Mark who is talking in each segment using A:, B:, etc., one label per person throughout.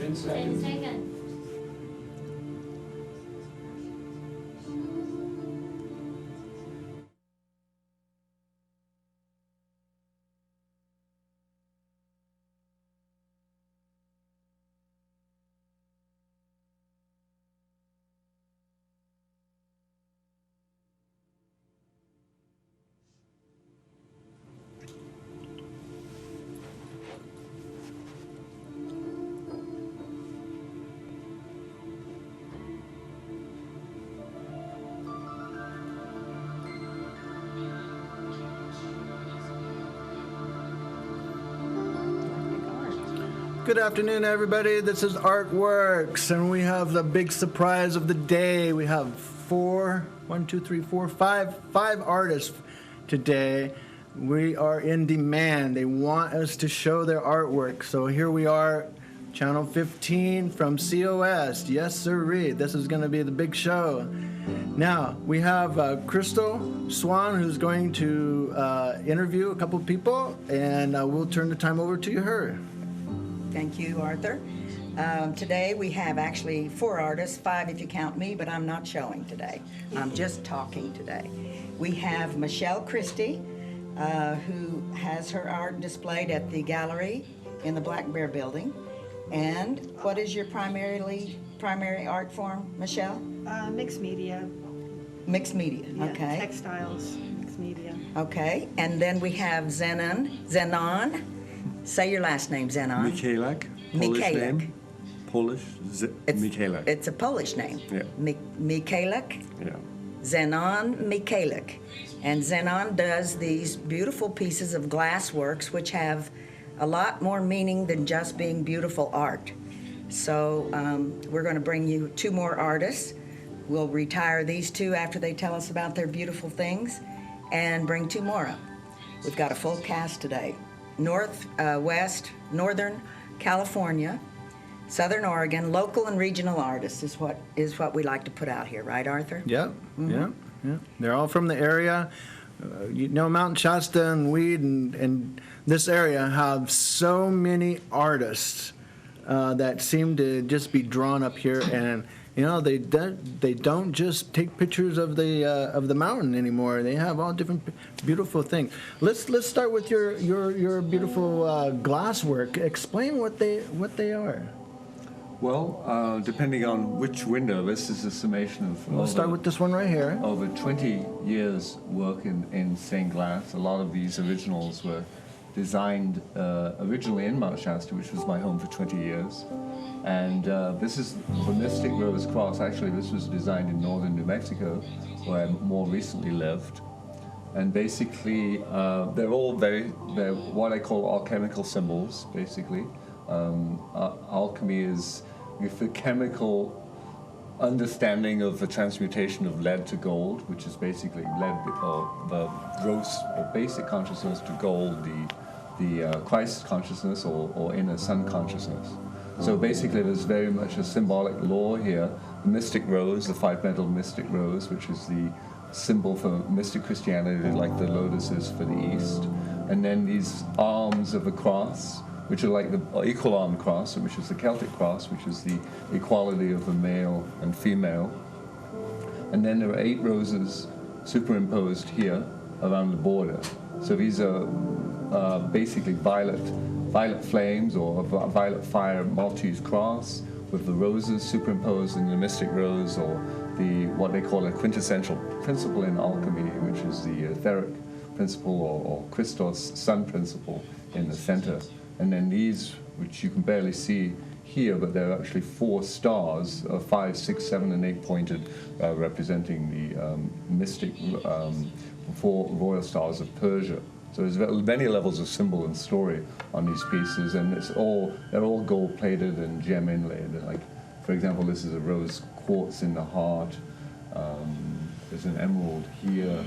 A: 10 seconds.
B: 10 seconds.
C: Good afternoon, everybody. This is Artworks, and we have the big surprise of the day. We have five artists today. We are in demand. They want us to show their artwork. So here we are, Channel 15 from COS. Yes, sirree. This is going to be the big show. Now, we have Crystal Swan, who's going to interview a couple people, and we'll turn the time over to her.
D: Thank you, Arthur. Today we have actually 4 artists, 5 if you count me, but I'm not showing today. I'm just talking today. We have Michelle Christie, who has her art displayed at the gallery in the Black Bear Building. And what is your primary art form, Michelle?
E: Mixed media.
D: Mixed media,
E: Yeah,
D: okay.
E: Textiles, mixed media.
D: Okay, and then we have Zenon. Say your last name, Zenon.
A: Michalak. Polish
D: Michalak.
A: name. Polish. Michalak.
D: It's a Polish name.
A: Yeah.
D: Michalak.
A: Yeah.
D: Zenon Michalak. And Zenon does these beautiful pieces of glass works which have a lot more meaning than just being beautiful art. So we're going to bring you 2 more artists. We'll retire these 2 after they tell us about their beautiful things and bring 2 more up. We've got a full cast today. Northern California, Southern Oregon, local and regional artists is what we like to put out here, right, Arthur?
C: Yep, yeah. They're all from the area. Mountain Shasta and Weed and this area have so many artists that seem to just be drawn up here, and they don't just take pictures of the mountain anymore. They have all different beautiful things. Let's start with your beautiful glass work. Explain what they are.
A: Well, depending on which window, this is a summation of...
C: We'll start with this one right here.
A: Over 20 years work in stained glass. A lot of these originals were designed originally in Mount Shasta, which was my home for 20 years. And this is the Mystic Rose Cross. Actually, this was designed in northern New Mexico, where I more recently lived. And basically, they're what I call alchemical symbols, basically. Alchemy is the chemical understanding of the transmutation of lead to gold, which is basically lead, or the gross or basic consciousness to gold, the Christ consciousness or inner sun consciousness. So basically there's very much a symbolic law here. The mystic rose, the 5-petaled mystic rose, which is the symbol for mystic Christianity, like the lotus is for the East. And then these arms of a cross, which are like the equal arm cross, which is the Celtic cross, which is the equality of the male and female. And then there are 8 roses superimposed here around the border. So these are basically violet flames or a violet fire Maltese cross with the roses superimposed in the mystic rose, or what they call a quintessential principle in alchemy, which is the etheric principle or Christos sun principle in the center. And then these, which you can barely see here, but they're actually 4 stars, 5, 6, 7, and 8 pointed, representing the mystic 4 royal stars of Persia. So there's many levels of symbol and story on these pieces, and they're all gold plated and gem inlaid. Like, for example, this is a rose quartz in the heart. There's an emerald here,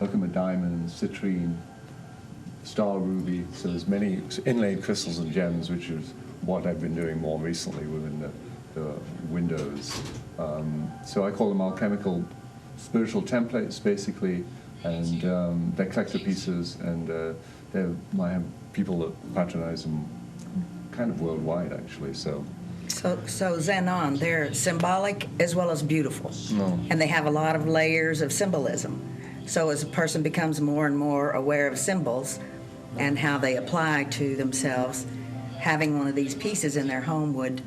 A: Herkimer diamond, citrine, star ruby. So there's many inlaid crystals and gems, which is what I've been doing more recently within the windows. So I call them alchemical spiritual templates, basically. And they're collector pieces, and I have people that patronize them kind of worldwide, actually. So
D: So Zenon, they're symbolic as well as beautiful.
A: No.
D: And they have a lot of layers of symbolism. So as a person becomes more and more aware of symbols and how they apply to themselves, having one of these pieces in their home would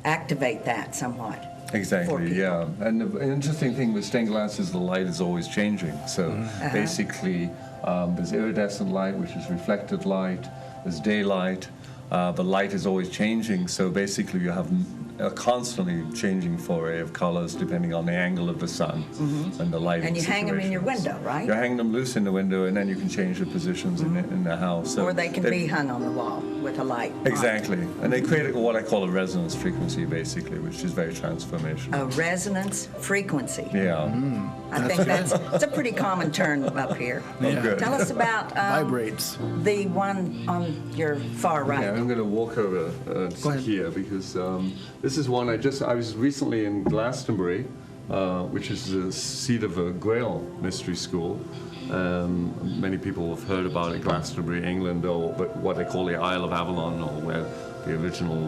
D: activate that somewhat. for
A: exactly,
D: people.
A: yeah. And the interesting thing with stained glass is the light is always changing. So basically, there's iridescent light, which is reflected light. There's daylight. The light is always changing. So basically, you have a constantly changing foray of colors depending on the angle of the sun and the lighting.
D: And you hang them in your
A: situations.
D: window, right?
A: You hang them loose in the window, and then you can change the positions in the house. So
D: Or they can be hung on the wall with a light. on it.
A: Exactly. And they create what I call a resonance frequency, basically, which is very transformational.
D: A resonance frequency.
A: Yeah.
D: I think it's a pretty common term up here.
C: Yeah.
A: Good.
D: Tell us about
C: Vibrates.
D: the one on your far right.
A: Yeah, I'm going to walk over
C: Go ahead.
A: here because this is one I was recently in Glastonbury, which is the seat of a Grail mystery school. Many people have heard about it, Glastonbury, England, or but what they call the Isle of Avalon, or where the original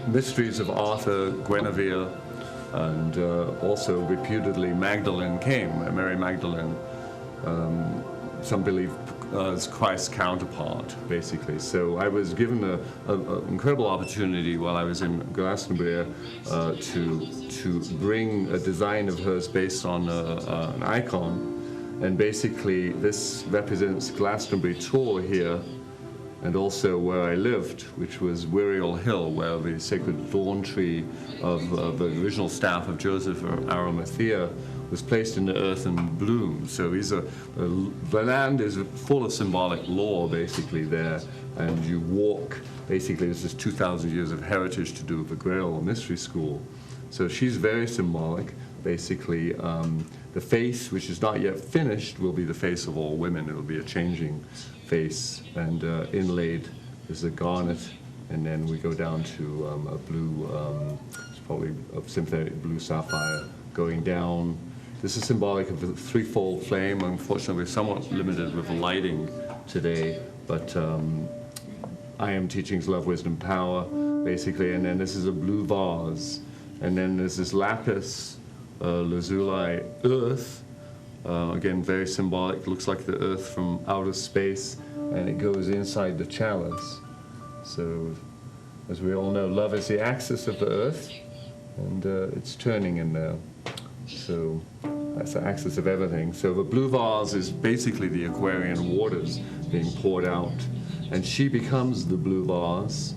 A: mysteries of Arthur, Guinevere, and also reputedly Magdalene came, Mary Magdalene. Some believe as Christ's counterpart, basically. So I was given an incredible opportunity while I was in Glastonbury to bring a design of hers based on an icon. And basically, this represents Glastonbury Tor here, and also where I lived, which was Wiriel Hill, where the sacred thorn tree of the original staff of Joseph of Arimathea was placed in the earth and bloomed. So the land is full of symbolic lore, basically, there. And you walk, basically, this is 2,000 years of heritage to do with the Grail Mystery School. So she's very symbolic. Basically, the face, which is not yet finished, will be the face of all women. It'll be a changing face, and inlaid is a garnet, and then we go down to a blue, it's probably a synthetic blue sapphire going down. This is symbolic of the threefold flame. Unfortunately, we're somewhat limited with lighting today, but I am teaching's love, wisdom, power, basically, and then this is a blue vase, and then there's this lapis lazuli earth. Again, very symbolic, looks like the earth from outer space, and it goes inside the chalice. So, as we all know, love is the axis of the earth, and it's turning in there. So, that's the axis of everything. So the blue vase is basically the Aquarian waters being poured out, and she becomes the blue vase.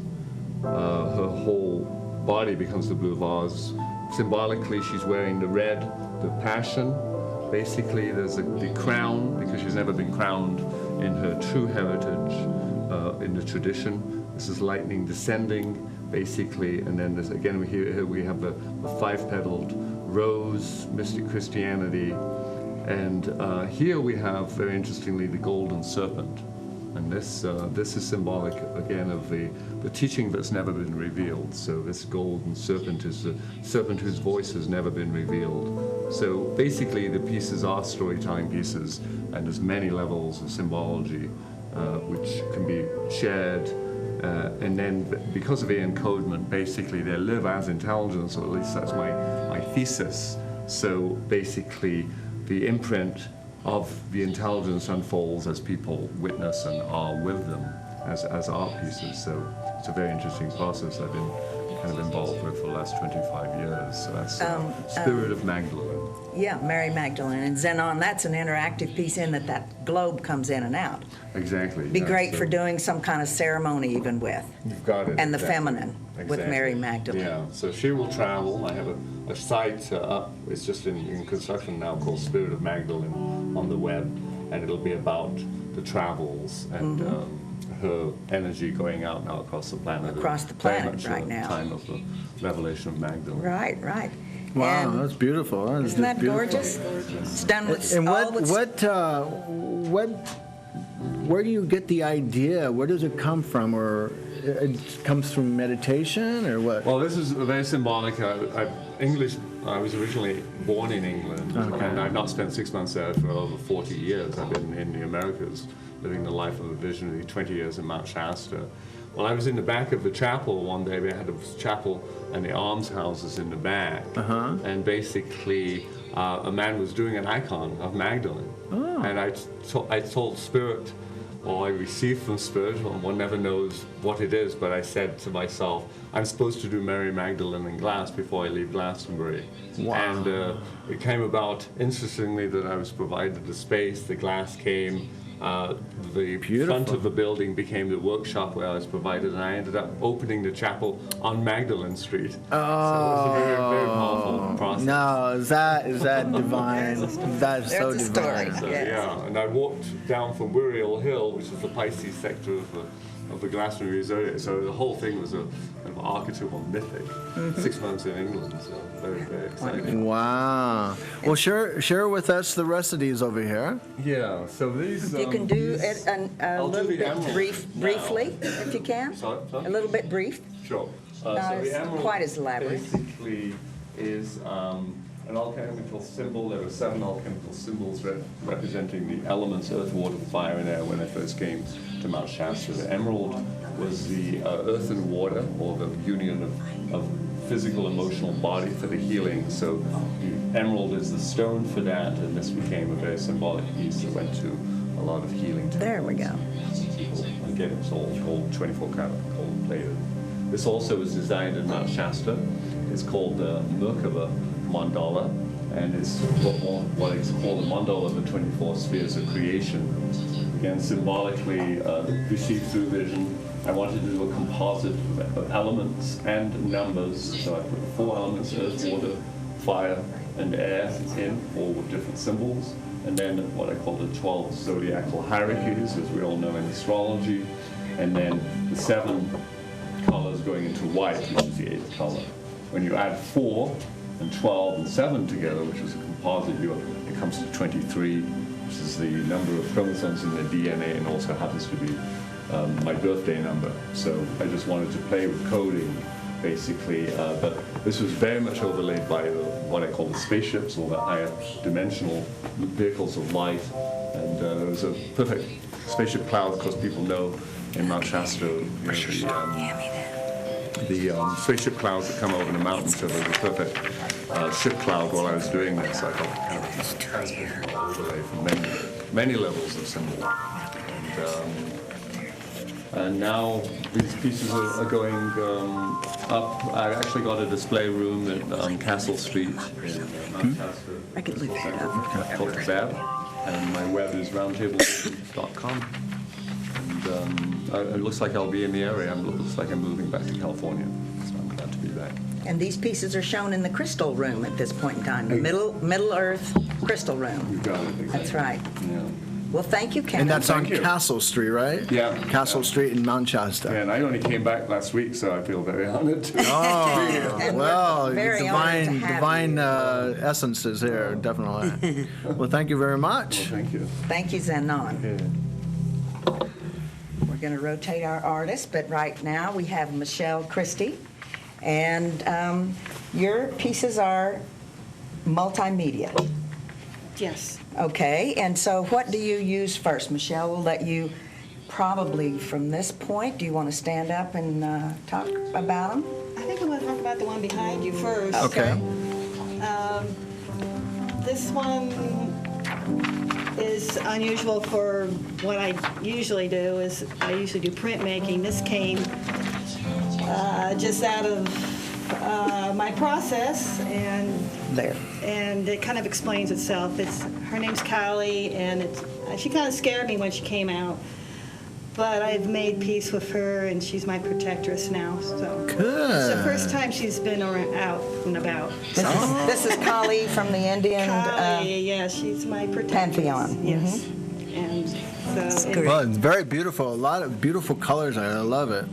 A: Her whole body becomes the blue vase. Symbolically, she's wearing the red, the passion. Basically, there's the crown, because she's never been crowned in her true heritage, in the tradition. This is lightning descending, basically, and then this, again, here we have the five-petaled rose, mystic Christianity, and here we have, very interestingly, the golden serpent. And this is symbolic, again, of the teaching that's never been revealed. So this golden serpent is the serpent whose voice has never been revealed. So basically, the pieces are storytelling pieces, and there's many levels of symbology which can be shared. And then, because of the encodement, basically, they live as intelligence, or at least that's my thesis. So basically, the imprint of the intelligence unfolds as people witness and are with them as art pieces. So it's a very interesting process I've been kind of involved with for the last 25 years. So that's Spirit of Magdalene.
D: Yeah, Mary Magdalene. And Zenon, that's an interactive piece in that globe comes in and out.
A: Exactly.
D: Be
A: yeah,
D: great
A: so
D: for doing some kind of ceremony even with.
A: You've got it.
D: And the
A: exactly.
D: feminine with
A: Exactly.
D: Mary Magdalene.
A: Yeah, so she will travel. I have a site up, it's just in construction now, called Spirit of Magdalene on the web, and it'll be about the travels and her energy going out now across the planet.
D: Across the
A: Very
D: planet
A: much
D: right
A: the
D: now.
A: time of the revelation of Magdalene.
D: Right, right.
C: Wow,
D: And
C: that's beautiful. That is
D: isn't that
C: just beautiful.
D: gorgeous? It's done with
C: And
D: all with
C: where do you get the idea? Where does it come from? Or it comes from meditation or what?
A: Well, this is very symbolic. I was originally born in England, and I've not spent 6 months there for over 40 years. I've been in the Americas, living the life of a visionary, 20 years in Mount Shasta. Well, I was in the back of the chapel one day. We had a chapel and the almshouses in the back, and basically a man was doing an icon of Magdalene, and I told Spirit, or I received from Spirit, or one never knows what it is, but I said to myself, I'm supposed to do Mary Magdalene in glass before I leave Glastonbury.
C: Wow.
A: And it came about, interestingly, that I was provided the space, the glass came, the front of the building became the workshop where I was provided, and I ended up opening the chapel on Magdalene Street. So it was a very, very powerful process.
C: No, is that divine? That's so
D: There's a
C: divine.
D: story.
A: So,
D: Yes.
A: yeah, and I walked down from Wiriel Hill, which is the Pisces sector of the Glastonbury zodiac. So the whole thing was a kind of archetypal mythic. 6 months in England, so very, very exciting.
C: Wow. Well, share with us the rest of these over here.
A: Yeah, so these...
D: You can do it a
A: I'll do
D: little
A: the
D: bit
A: emerald
D: briefly, if you can.
A: Sorry?
D: A little bit brief.
A: Sure.
D: Not
A: So
D: as-
A: the emerald
D: quite as elaborate.
A: basically is an alchemical symbol. There were 7 alchemical symbols representing the elements earth, water, fire, and air when I first came to Mount Shasta. The emerald was the earth and water, or the union of physical, emotional body for the healing. So the emerald is the stone for that, and this became a very symbolic piece that went to a lot of healing.
D: There we go.
A: Again, it's all gold, 24 karat gold plated. This also was designed in Mount Shasta. It's called the Merkaba mandala, and it's what is called the mandala of the 24 spheres of creation. Again, symbolically received through vision. I wanted to do a composite of elements and numbers, so I put 4 elements: earth, water, fire, and air in, all with different symbols. And then what I call the 12 zodiacal hierarchies, as we all know in astrology, and then the 7 colors going into white, which is the 8th color. When you add 4 and 12 and 7 together, which is a composite, it comes to 23, which is the number of chromosomes in the DNA, and also happens to be my birthday number. So I just wanted to play with coding, basically, but this was very much overlaid by what I call the spaceships, or the higher dimensional vehicles of light, and there was a perfect spaceship cloud. Of course, people know in Mount Shasta, the spaceship clouds that come over the mountains, so there was a perfect ship cloud while I was doing this. I got kind of transmission overlay from many levels of symbol. And now these pieces are going up. I actually got a display room at Castle Street in Mount Shasta.
D: I could look that up.
A: Called Web, and my web is roundtable.com. And it looks like I'll be in the area. It looks like I'm moving back to California, so I'm glad to be back.
D: And these pieces are shown in the crystal room at this point in time, the Middle Earth crystal room.
A: You got it. Exactly.
D: That's right.
A: Yeah.
D: Well, thank you, Ken.
C: And that's on
A: Thank you.
C: Castle Street, right?
A: Yeah.
C: Castle Street in Mount Shasta.
A: Yeah, and I only came back last week, so I feel very honored to
C: Oh,
D: And
C: well,
D: we're very honored to have
C: divine
D: you.
C: essences here, definitely. Well, thank you very much.
A: Thank you.
D: Thank you, Zenon.
A: Yeah.
D: We're going to rotate our artists, but right now we have Michelle Christie, and your pieces are multimedia.
E: Yes.
D: Okay, and so what do you use first? Michelle, we'll let you probably from this point. Do you want to stand up and talk about them?
E: I think I'm going to talk about the one behind you first.
C: Okay.
E: This one is unusual for what I usually do. Is I usually do printmaking. This came just out of my process, and
D: There.
E: it kind of explains itself. Her name's Kylie, and she kind of scared me when she came out. But I've made peace with her, and she's my protectress now. So
C: Good.
E: it's the first time she's been out and about.
D: This is Kali from the Indian
E: Kylie, yeah, she's my protectress.
D: Pantheon.
E: Yes. And so
C: Well, it's very beautiful. A lot of beautiful colors. I love it.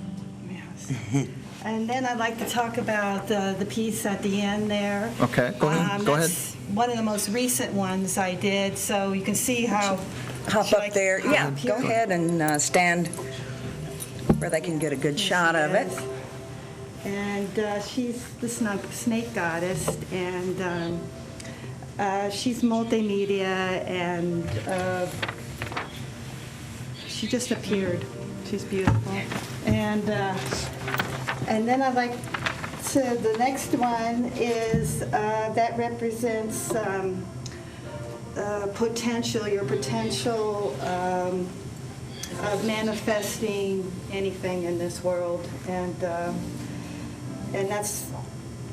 E: yes. And then I'd like to talk about the piece at the end there.
C: Okay, go ahead. Go ahead.
E: That's one of the most recent ones I did, so you can see how.
D: Hop
E: Should
D: up
E: I
D: there.
E: hop
D: Yeah,
E: up here?
D: go ahead and stand where they can get a good shot of it.
E: And she's the snake goddess, and she's multimedia, and she just appeared. She's beautiful. And then I'd like to, the next one is, that represents potential, your potential of manifesting anything in this world. And that's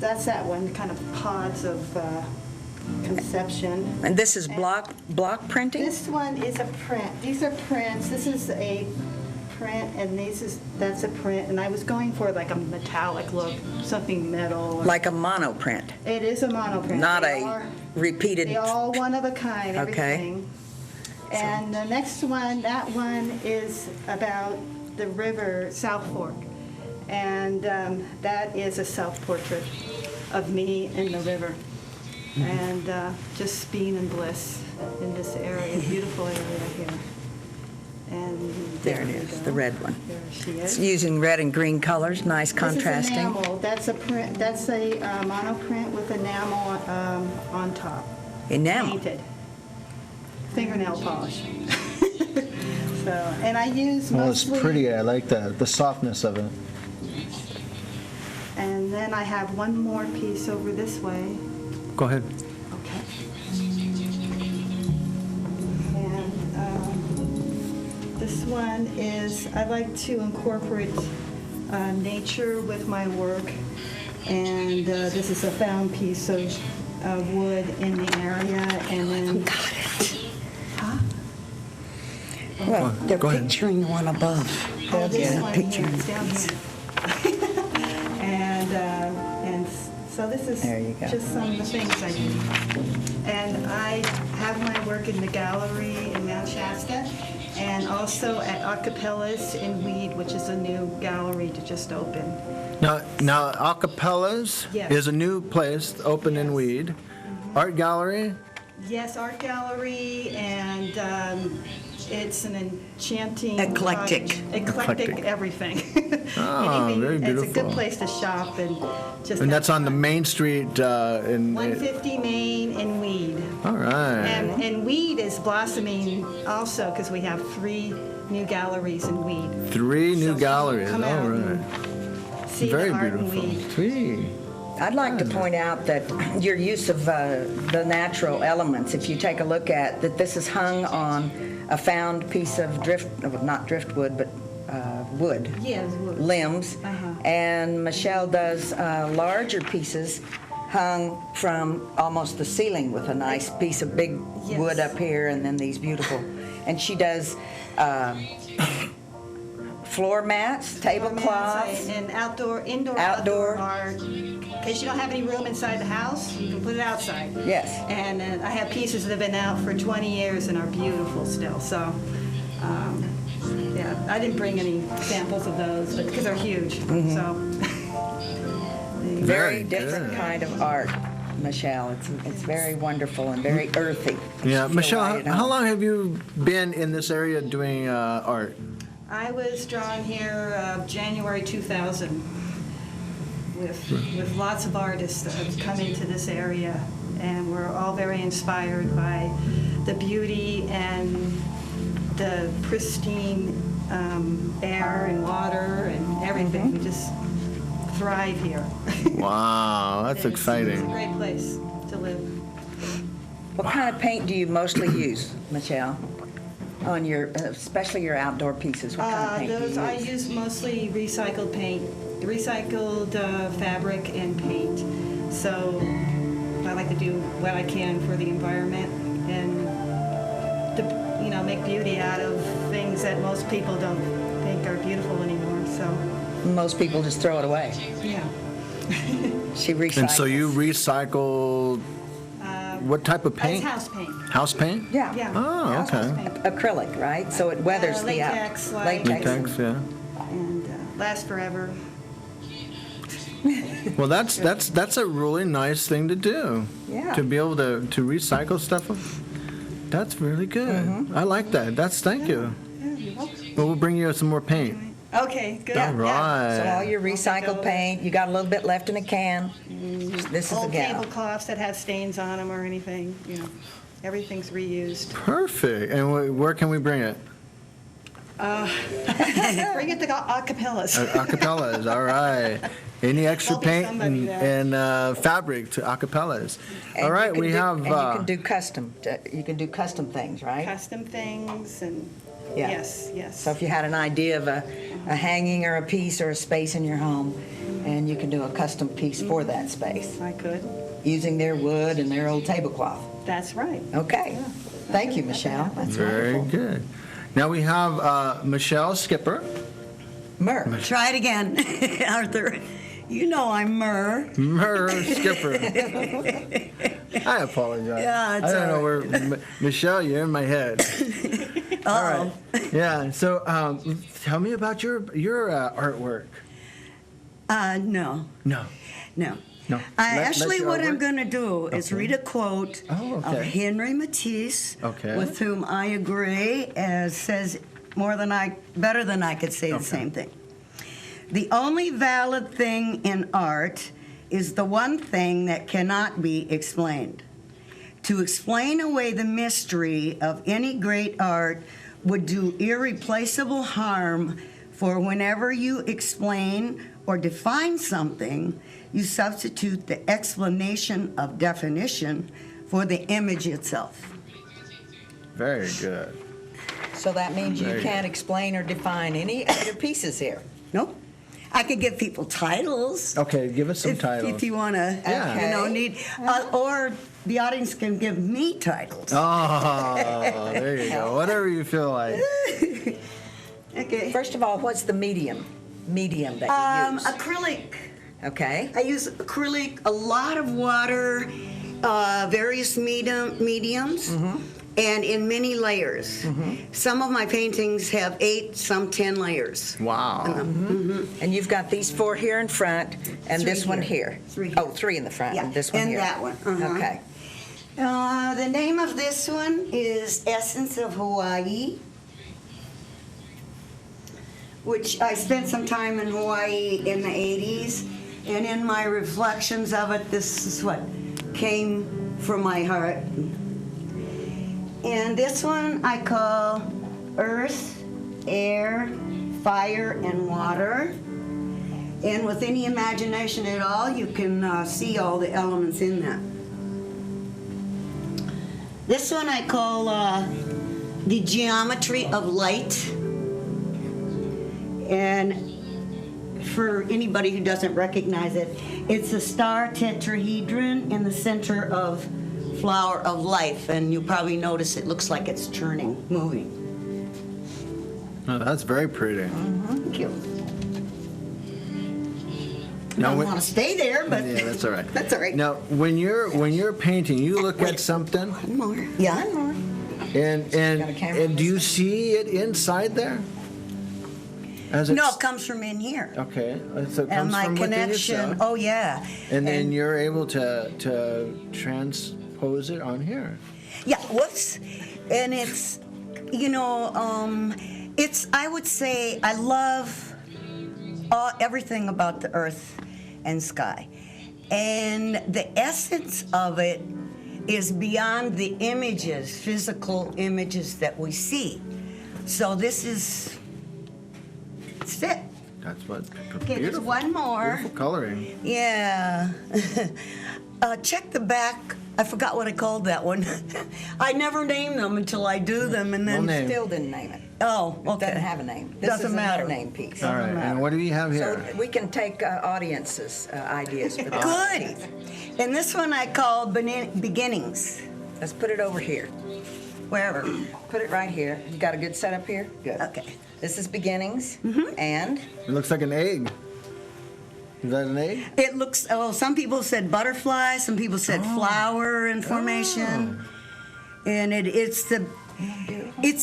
E: that one, kind of pods of conception.
D: And this is block printing?
E: This one is a print. These are prints. This is a print, and that's a print. And I was going for like a metallic look, something metal.
D: Like a monoprint?
E: It is a monoprint.
D: Not repeated?
E: They all one of a kind,
D: Okay.
E: everything. And the next one, that one is about the river, South Fork. And that is a self-portrait of me in the river. And just being in bliss in this area, beautiful area here. And
D: There it
E: we
D: is,
E: go.
D: the red one.
E: There she
D: It's
E: is.
D: using red and green colors, nice contrasting.
E: This is enamel. That's a print. That's a monoprint with enamel on top.
D: Enamel.
E: Painted. Fingernail polish. So, and I use
C: Well, it's
E: mostly.
C: pretty. I like that. The softness of it.
E: And then I have one more piece over this way.
C: Go ahead.
E: Okay. And this one is, I like to incorporate nature with my work. And this is a found piece of wood in the area. And then.
D: Got it.
E: Huh?
D: Well, they're
C: Go ahead.
D: picturing the one above.
E: Oh, this
D: Yeah,
E: one here,
D: picturing
E: it's down
D: these.
E: here. And so this is
D: There you go.
E: just some of the things I do. And I have my work in the gallery in Mount Shasta, and also at Acapellas in Weed, which is a new gallery to just open.
C: Now Acapellas
E: Yes.
C: is a new place open in
E: Yes.
C: Weed. Art gallery.
E: Yes, art gallery, and it's an enchanting.
D: Eclectic.
E: cottage. Eclectic
C: Eclectic.
E: everything.
C: Ah,
E: Anything.
C: very
E: It's a
C: beautiful.
E: good place to shop and just.
C: And
E: have
C: that's on the
E: fun.
C: main street in.
E: 150 Main in Weed.
C: All right.
E: And Weed is blossoming also because we have 3 new galleries in Weed.
C: 3 new
E: So
C: galleries.
E: come
C: All
E: out
C: right.
E: and See
C: Very
E: the art in
C: beautiful.
E: Weed.
C: Sweet.
D: I'd like to point out that your use of the natural elements, if you take a look at that, this is hung on a found piece of not driftwood, but wood.
E: Yes, wood.
D: Limbs.
E: Uh-huh.
D: And Michelle does larger pieces hung from almost the ceiling with a nice piece of big
E: Yes.
D: wood up here, and then these beautiful. And she does floor mats, tablecloths.
E: And indoor,
D: Outdoor.
E: art. In case you don't have any room inside the house, you can put it outside.
D: Yes.
E: And I have pieces that have been out for 20 years and are beautiful still. So, yeah, I didn't bring any samples of those, but because they're huge.
D: Mm-hmm.
E: So.
D: Very
C: Very
D: different
C: good.
D: kind of art, Michelle. It's very wonderful and very earthy.
C: Yeah,
D: Feel
C: Michelle,
D: right at
C: how
D: home.
C: long have you been in this area doing art?
E: I was drawn here January 2000 with lots of artists that have come into this area, and we're all very inspired by the beauty and the pristine air and water and everything. We just thrive here.
C: Wow, that's
E: It's a
C: exciting.
E: great place to live.
D: What kind of paint do you mostly use, Michelle? On your, especially your outdoor pieces, what kind of paint do
E: Those
D: you
E: I
D: use?
E: use mostly recycled paint, recycled fabric and paint. So I like to do what I can for the environment and to, make beauty out of things that most people don't think are beautiful anymore. So
D: Most people just throw it away.
E: yeah.
D: She recycles.
C: And so you recycle what type of
E: It's
C: paint?
E: house paint.
C: House paint?
D: Yeah.
E: Yeah.
C: Oh,
E: house
C: okay.
E: paint.
D: Acrylic, right? So it weathers the
E: latex, like-
C: Latex, yeah.
E: And lasts forever.
C: Well, that's a really nice thing to do.
D: Yeah.
C: To be able to recycle stuff. That's really good.
D: Mm-hmm.
C: I like that. Thank you.
E: Yeah, you're welcome.
C: Well, we'll bring you some more paint.
E: Okay, good.
C: All right.
D: So all your recycled paint, you got a little bit left in a can. This is a
E: Old
D: gal.
E: tablecloths that have stains on them or anything, everything's reused.
C: Perfect. And where can we bring it?
E: Bring it to acapellas.
C: Acapellas, all right. Any extra
E: There'll be
C: paint
E: somebody
C: and fabric to acapellas.
D: And
C: All
D: you
C: right,
D: can
C: we
D: do-
C: have.
D: And you can do custom. You can do custom things, right?
E: Custom things and,
D: Yeah.
E: yes.
D: So if you had an idea of a hanging or a piece or a space in your home, and you can do a custom piece for that space
E: I could.
D: using their wood and their old tablecloth.
E: That's right.
D: Okay. Thank you, Michelle. That's
C: Very
D: wonderful.
C: good. Now we have Michelle Skipper.
D: Myrrh.
B: Try it again, Arthur. You know I'm Myrrh.
C: Myrrh Skipper. I apologize.
B: Yeah, it's
C: I don't know
B: all
C: where. Michelle, you're in my head. All right. Yeah. So tell me about your artwork.
B: No.
C: No.
B: No.
C: No.
B: Actually,
C: your
B: what I'm
C: artwork-
B: going to do is
C: Okay.
B: read a quote
C: Oh,
B: of
C: okay.
B: Henry Matisse,
C: Okay.
B: with whom I agree, as says better than I could say the same thing. The only valid thing in art is the one thing that cannot be explained. To explain away the mystery of any great art would do irreplaceable harm, for whenever you explain or define something, you substitute the explanation of definition for the image itself.
C: Very good.
D: So that means you
C: There you
D: can't
C: go.
D: explain or define any of your pieces here.
B: Nope. I could give people titles.
C: Okay, give us some titles.
B: If you want to,
C: Yeah.
B: need, or the audience can give me titles.
C: Oh, there you go. Whatever you feel like.
B: Okay.
D: First of all, what's the medium that you use?
B: Acrylic.
D: Okay.
B: I use acrylic, a lot of water, various mediums, and in many layers. Some of my paintings have 8, some 10 layers.
C: Wow.
D: And you've got these 4 here in front, and
B: 3
D: this one
B: here.
D: here.
B: 3 here.
D: Oh, 3 in the front,
B: Yeah,
D: and this one
B: and
D: here.
B: that one,
D: Okay.
B: The name of this one is Essence of Hawaii, which I spent some time in Hawaii in the 80s, and in my reflections of it, this is what came from my heart. And this one I call Earth, Air, Fire, and Water. And with any imagination at all, you can see all the elements in that. This one I call The Geometry of Light. And for anybody who doesn't recognize it, it's a star tetrahedron in the center of flower of life. And you'll probably notice it looks like it's turning, moving.
C: Oh, that's very pretty.
B: Thank you. I
C: Now,
B: don't
C: when-
B: want to stay there, but
C: Yeah, that's all right.
B: that's all right.
C: Now, when you're painting, you look at something,
B: One more. Yeah.
C: and
D: Got a camera
C: and do you see it inside there? As
B: No,
C: it's-
B: it comes from in here.
C: Okay, so it
B: And
C: comes
B: my
C: from within
B: connection,
C: yourself,
B: oh yeah.
C: and then you're able to transpose it on here.
B: Yeah, whoops. And it's, I would say I love everything about the earth and sky. And the essence of it is beyond the images, physical images that we see. So this is, it's it.
C: That's what.
B: Okay, there's
C: Beautiful.
B: one more.
C: Beautiful coloring.
B: Yeah. Check the back. I forgot what I called that one. I never name them until I do them, and then.
C: No name.
D: Still didn't name it.
B: Oh, okay.
D: Doesn't have a name. This
B: Doesn't
D: is
B: matter.
D: another name piece.
C: All right, and what do we have
D: So
C: here?
D: we can take audiences' ideas for this.
B: Good. And this one I call Beginnings.
D: Let's put it over here.
B: Wherever.
D: Put it right here. You got a good setup here? Good.
B: Okay.
D: This is beginnings, and
C: It looks like an egg. Is that an egg?
B: It looks. Some people said butterfly. Some people said flower in formation. And it's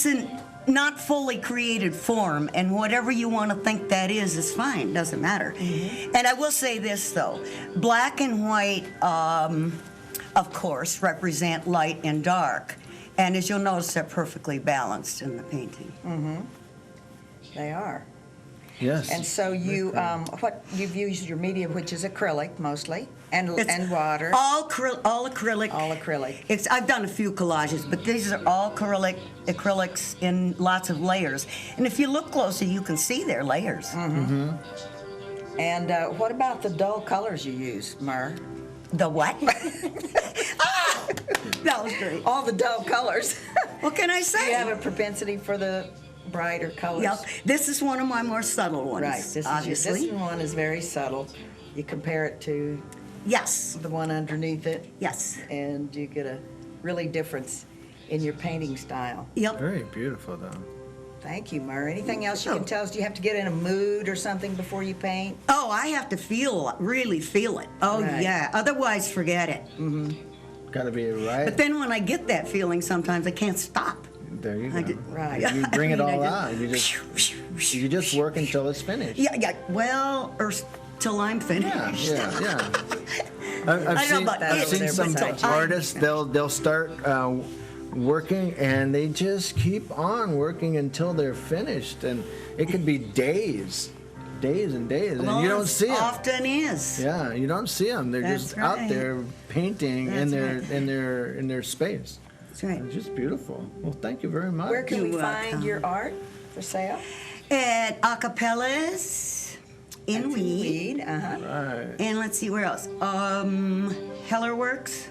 B: an not fully created form, and whatever you want to think that is fine. Doesn't matter. And I will say this though: black and white, of course, represent light and dark. And as you'll notice, they're perfectly balanced in the painting.
D: they are.
C: Yes.
D: And so you've used your medium, which is acrylic mostly, and water.
B: All acrylic.
D: All acrylic.
B: I've done a few collages, but these are all acrylics in lots of layers. And if you look closer, you can see their layers.
D: Mm-hmm. And what about the dull colors you use, Myrrh?
B: The what? That was great.
D: All the dull colors.
B: What can I say?
D: You have a propensity for the brighter colors.
B: Yep. This is one of my more subtle ones.
D: Right.
B: Obviously.
D: This one is very subtle. You compare it to
B: Yes.
D: the one underneath it,
B: Yes.
D: and you get a really difference in your painting style.
B: Yep.
C: Very beautiful, though.
D: Thank you, Myrrh. Anything else you
B: Oh.
D: can tell us? Do you have to get in a mood or something before you paint?
B: Oh, I have to really feel it. Oh,
D: Right.
B: yeah. Otherwise, forget it.
C: Got to be right.
B: But then when I get that feeling, sometimes I can't stop.
C: There you
B: I
C: go.
B: did-
D: Right.
C: You bring it
B: I mean,
C: all
B: I
C: out. You just work until it's finished.
B: Yeah. Well, till I'm
C: Yeah,
B: finished.
C: yeah. I've
B: I don't know
C: seen,
B: about
C: I've
B: it,
C: seen some
B: but till
C: artists.
B: I'm
C: They'll start working and they just keep on working until they're finished, and it could be days and days, and you don't see them.
B: Often is.
C: Yeah, you don't see them. They're
B: That's
C: just out
B: right.
C: there painting in
B: That's
C: their in their space.
B: That's right.
C: It's just beautiful. Well, thank you very much.
D: Where can we
B: You're
D: find
B: welcome.
D: your art for sale?
B: At Acapellas in
D: That's
B: Weed.
D: Uh-huh.
C: Right.
B: And let's see, where else? Heller Works.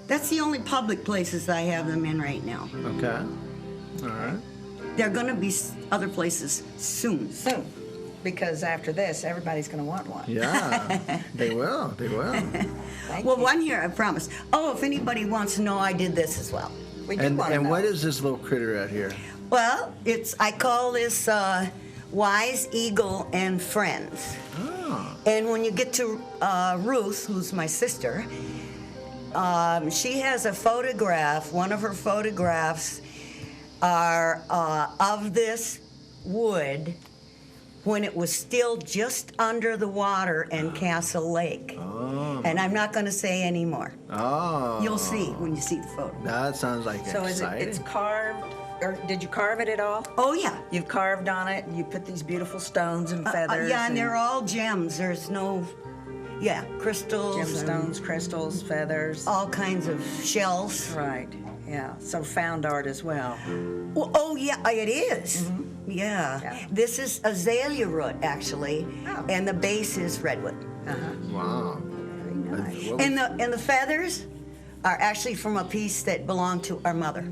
B: That's the only public places I have them in right now.
C: Okay. All right.
B: There are going to be other places soon.
D: Soon, because after this, everybody's going to want one.
C: Yeah, they will. They will.
D: Thank
B: Well,
D: you.
B: one here, I promise. Oh, if anybody wants to know, I did this as well.
D: We do
C: And
D: want to know.
C: what is this little critter out here?
B: Well, I call this Wise Eagle and Friends.
C: Oh.
B: And when you get to Ruth, who's my sister, she has a photograph. One of her photographs are of this wood when it was still just under the water in Castle Lake.
C: Oh.
B: And I'm not going to say any more.
C: Oh.
B: You'll see when you see the photo.
C: That sounds like
D: So
C: exciting.
D: it's carved, or did you carve it at all?
B: Oh, yeah.
D: You've carved on it, you put these beautiful stones and feathers.
B: Yeah, and they're all gems. There's no, crystals.
D: gemstones, crystals, feathers.
B: All kinds of shells.
D: Right, yeah. So found art as well.
B: Well, oh, yeah, it is. Yeah.
D: Yeah.
B: This is azalea root, actually,
D: Oh.
B: and the base is redwood.
C: Wow.
D: Very nice.
C: What
B: And the feathers are actually from a piece that belonged to our mother.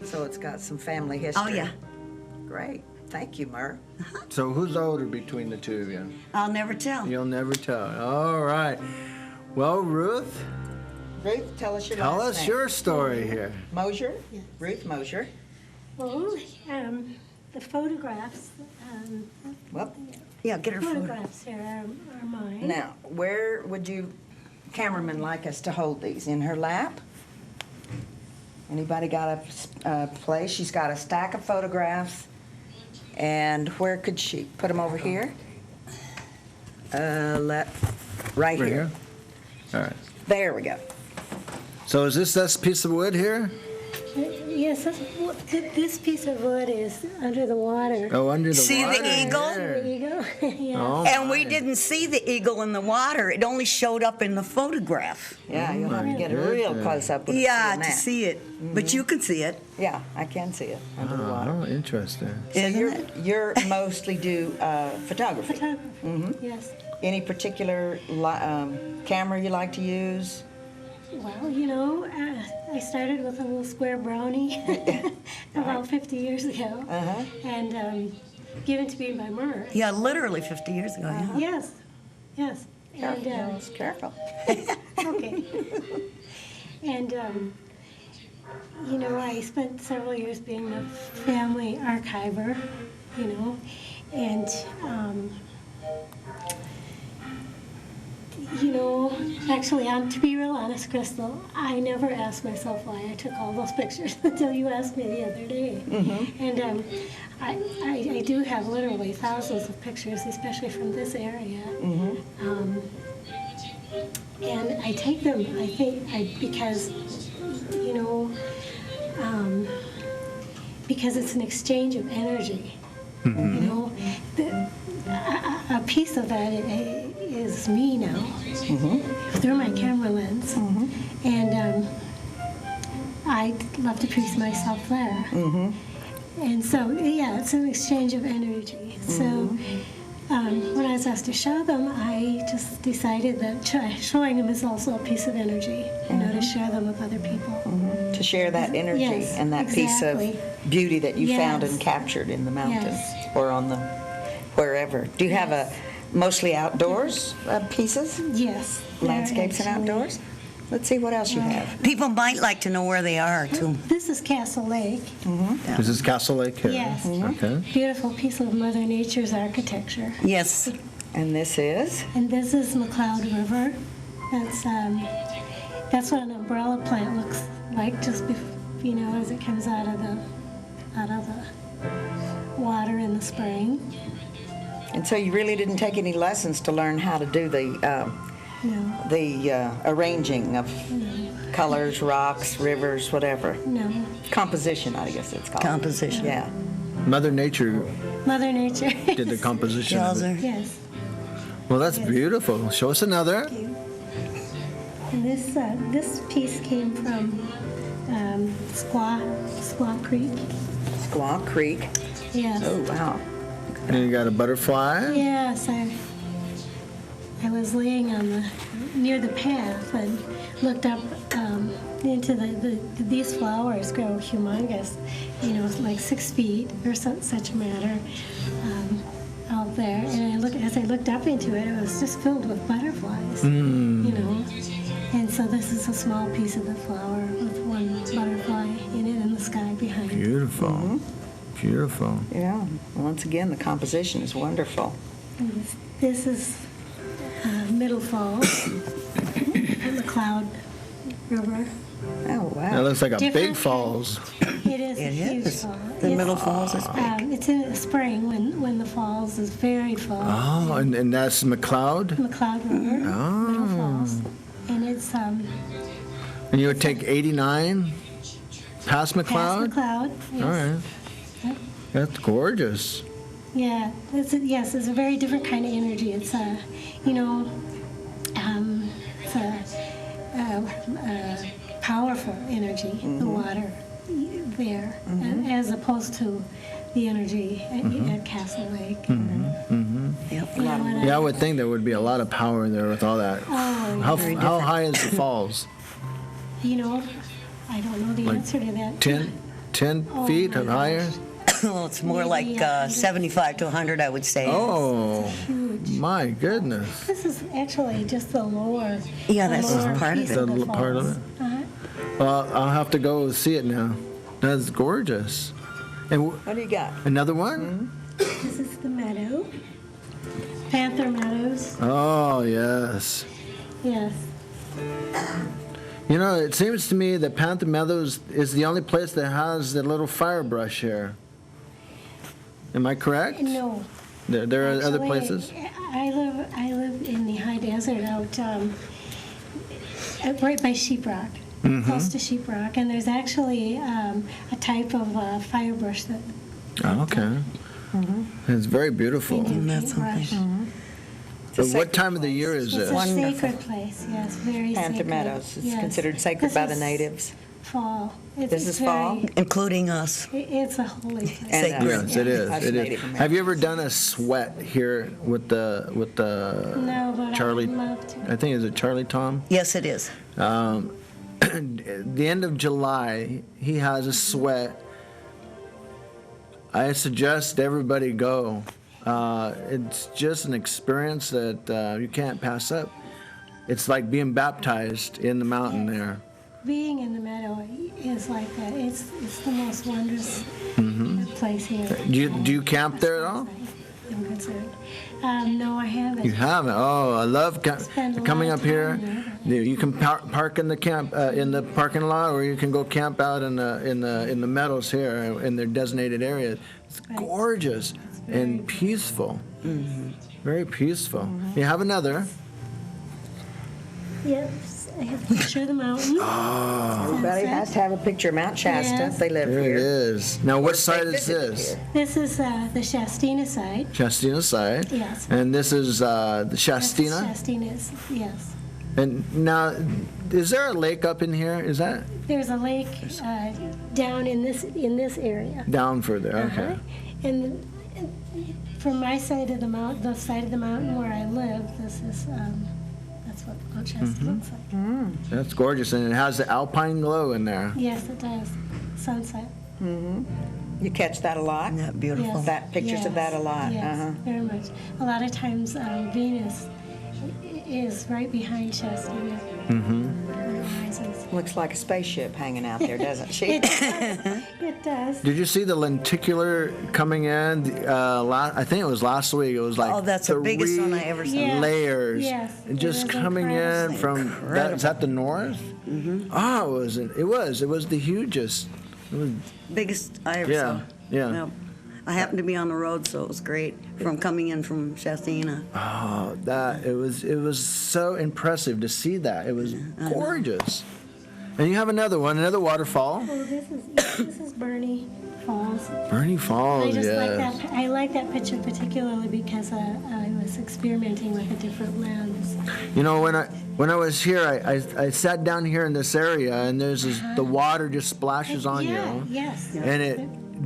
D: So it's got some family history.
B: Oh, yeah.
D: Great. Thank you, Myrrh.
C: So who's older between the two of you?
B: I'll never tell.
C: You'll never tell. All right. Well, Ruth,
D: Ruth, tell us your
C: tell
D: last
C: us
D: name.
C: your story here.
D: Mosier? Ruth Mosier.
F: Well, the photographs,
D: Well,
B: Yeah, get her photo.
F: photographs here are mine.
D: now, where would you, cameraman, like us to hold these? In her lap? Anybody got a place? She's got a stack of photographs. And where could she put them over here? Right
C: Right
D: here.
C: here? All right.
D: There we go.
C: So is this piece of wood here?
F: Yes, this piece of wood is under the water.
C: Oh, under the
B: See the
C: water
B: eagle?
C: here.
F: There you go. Yeah.
C: Oh,
B: And we
C: my.
B: didn't see the eagle in the water. It only showed up in the photograph.
D: Yeah, you'll have to get a real
C: goodness.
D: close up with
B: Yeah,
D: seeing
B: to
D: that.
B: see it. But you can see it.
D: Yeah, I can see it under the water.
C: Oh, interesting.
D: So
B: Isn't
D: you're mostly do photography.
F: Photography. Yes.
D: Any particular camera you like to use?
F: Well, I started with a little square brownie about 50 years ago, and given to me by Myrrh.
B: Yeah, literally 50 years ago. Yeah.
F: Yes, yes. And
D: Careful.
F: okay. And I spent several years being the family archiver, and actually, to be real honest, Crystal, I never asked myself why I took all those pictures until you asked me the other day. And I do have literally thousands of pictures, especially from this area. And I take them, I think, because it's an exchange of energy. You know, a piece of that is me now through my camera lens, and I love to piece myself there. And so, yeah, it's an exchange of energy. So when I was asked to show them, I just decided that showing them is also a piece of energy, you know, to share them with other people.
D: To share that energy
F: Yes,
D: and that
F: exactly.
D: piece of beauty that you found
F: Yes.
D: and captured in the mountains
F: Yes.
D: or on the wherever. Do you have a mostly outdoors pieces,
F: Yes. they're
D: landscapes and
F: actually-
D: outdoors? Let's see what else you have.
B: People might like to know where they are, too.
F: This is Castle Lake.
C: This is Castle Lake here.
F: Yes.
C: Okay.
F: Beautiful piece of Mother Nature's architecture.
B: Yes.
D: And this is?
F: And this is McCloud River. That's what an umbrella plant looks like, just you know, as it comes out of the water in the spring.
D: And so you really didn't take any lessons to learn how to do
F: No,
D: the arranging of colors, rocks, rivers, whatever.
F: no.
D: Composition, I guess it's called.
B: Composition.
D: Yeah.
C: Mother Nature
F: Mother Nature.
C: did the composition of
B: Tells
C: it.
B: her.
F: Yes.
C: Well, that's beautiful. Show us another.
F: And this piece came from Squaw Creek.
D: Squaw Creek.
F: Yes.
D: Oh, wow.
C: And you got a butterfly.
F: Yes, I was laying near the path and looked up into these flowers grow humongous, you know, like 6 feet or such a matter out there. And as I looked up into it, it was just filled with butterflies, you know. And so this is a small piece of the flower with one butterfly in it and the sky behind it.
C: Beautiful. Beautiful.
D: Yeah. Once again, the composition is wonderful.
F: And this is Middle Falls, McCloud River.
D: Oh,
C: That
D: wow.
C: looks like a
F: Different
C: big falls.
F: It is
B: It
F: a huge
B: is.
F: fall.
B: The
F: It's,
B: Middle Falls is big.
F: It's in the spring when the falls is very full.
C: Oh, and that's McCloud?
F: McCloud River, Middle Falls, and it's
C: And you would take 89 past
F: past
C: McCloud?
F: McCloud. Yes.
C: All right.
F: Yep.
C: That's gorgeous.
F: Yeah, yes, it's a very different kind of energy. It's a, you know, it's a powerful energy, the water there, as opposed to the energy at Castle Lake.
B: Yep.
F: You know, and
C: Yeah, I would think there would be a lot of power there with all that.
F: Oh,
C: How high is the falls?
F: you know, I don't know the
C: Like
F: answer to that.
C: 10
F: Oh,
C: feet
F: my
C: and higher?
B: Well, it's more like
F: Maybe 100.
B: 75 to 100, I would say.
C: Oh,
F: Huge.
C: my goodness.
F: This is actually just the lower.
B: Yeah, that's
F: the
B: just
F: lower
B: part of
F: piece
B: it.
C: The
F: the
C: part of
F: falls.
C: it?
F: Uh-huh.
C: Well, I'll have to go see it now. That's gorgeous. And
D: What do you got?
C: another one?
F: This is the meadow. Panther Meadows.
C: Oh, yes.
F: Yes.
C: You know, it seems to me that Panther Meadows is the only place that has the little fire brush here. Am I correct?
F: No.
C: There are other
F: Actually,
C: places?
F: I live in the high desert out right by Sheeprock, close to Sheeprock, and there's actually a type of fire brush that.
C: Oh, okay. It's very beautiful.
B: That's
F: Brush.
B: something.
C: But what time of the year is
F: It's
C: this?
F: a sacred place. Yes, very
D: Panther
F: sacred.
D: Meadows. It's
F: Yes.
D: considered sacred
F: This
D: by the
F: is
D: natives.
F: Fall.
D: This is fall?
B: Including us.
F: It's a holy place.
D: And,
B: Sacred.
C: Yes, it is.
D: us
C: It
D: Native
C: is.
D: Americans.
C: Have you ever done a sweat here with the
F: No, but
C: Charlie?
F: I would love to.
C: I think is it Charlie Tom?
B: Yes, it is.
C: The end of July, he has a sweat. I suggest everybody go. It's just an experience that you can't pass up. It's like being baptized in the mountain there.
F: Being in the meadow is like that. It's the most wondrous place here.
C: Do you camp there at all?
F: I'm concerned. No, I haven't.
C: You haven't. Oh, I love
F: Spend a lot
C: coming
F: of
C: up here.
F: time
C: You can park in the camp in the parking lot, or you can go camp out in the meadows here in their designated area. It's
F: Right.
C: gorgeous and peaceful. Very peaceful. You have another.
F: Yes. I have a picture of the mountain.
D: Everybody has to have a picture of Mount Shasta if
F: Yes.
D: they live
C: There it
D: here.
C: is. Now, what side is
D: visited
C: this?
D: here.
F: This is the Shastina side.
C: Shastina side.
F: Yes.
C: And this is the
F: That's
C: Shastina.
F: Shastina's, yes.
C: And now, is there a lake up in here? Is that
F: There's a lake down in this area.
C: down further? Okay.
F: Uh-huh. And from my side of the mountain, the side of the mountain where I live, this is that's what Mount Shasta
C: Mm-hmm.
F: looks like.
C: That's gorgeous, and it has the alpine glow in there.
F: Yes, it does. Sunset.
D: You catch that a lot?
B: Isn't that beautiful?
F: Yes.
D: That pictures of that a lot.
F: Yes,
D: Uh-huh.
F: very much. A lot of times Venus is right behind Shastina.
C: Mm-hmm.
F: When it rises.
D: Looks like a spaceship hanging out there, doesn't she?
F: It does. It does.
C: Did you see the lenticular coming in? I think it was last week. It was like
B: Oh, that's the biggest one I ever saw.
F: Yeah.
C: layers,
F: Yes,
C: and
F: it
C: just
F: was
C: coming in
F: incredible.
C: from that. Is that the north? Mm-hmm. Oh, it was the hugest. It was,
B: Biggest I ever
C: Yeah,
B: saw.
C: yeah.
B: Yep. I happened to be on the road, so it was great from coming in from Shastina.
C: oh, it was so impressive to see that. It was gorgeous. And you have another waterfall.
F: Oh, this is Bernie Falls.
C: Bernie Falls,
F: I just like
C: yes.
F: that. I like that picture particularly because I was experimenting with a different lens.
C: You know, when I was here, I sat down here in this area, and there's the water just splashes on
F: Yeah,
C: you,
F: yes.
C: and it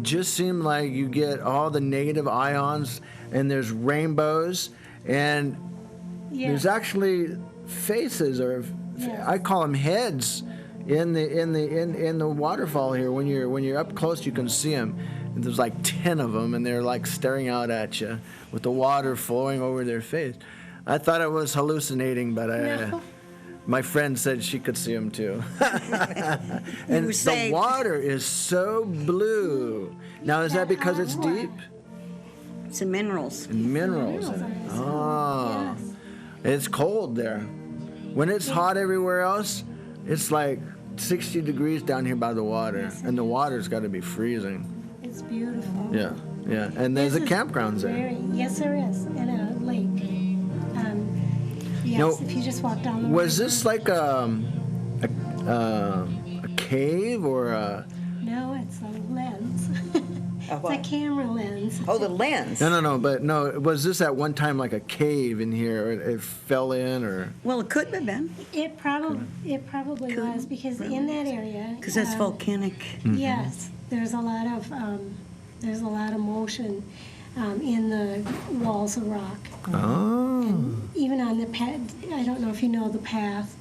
C: just seemed like you get all the negative ions, and there's rainbows, and there's actually faces, or
F: Yes.
C: I call them heads, in the waterfall here. When you're up close, you can see them. And there's like 10 of them, and they're like staring out at you with the water flowing over their face. I thought it was hallucinating, but
F: No.
C: my friend said she could see them too. And
B: were
C: the
B: saved.
C: water is so blue. Now, is that because it's deep?
B: It's in minerals.
C: Minerals in it. Oh,
F: Yes.
C: it's cold there. When it's hot everywhere else, it's like 60 degrees down here by the water, and the water's got to be freezing.
F: It's beautiful.
C: Yeah, yeah. And there's a
F: This is
C: campground there.
F: Yes, there is, and a lake. Yes,
C: Now,
F: if you just walk down the
C: Was
F: river.
C: this like a cave or a?
F: No, it's a lens.
D: A
F: It's
D: what?
F: a camera lens.
D: Oh, the lens.
C: No. Was this at one time like a cave in here? Or it fell in, or?
B: Well, it could have been,
F: It probably was because in that area.
B: because that's volcanic.
F: Yes, there's a lot of motion in the walls of rock.
C: Oh.
F: Even on the path, I don't know if you know the path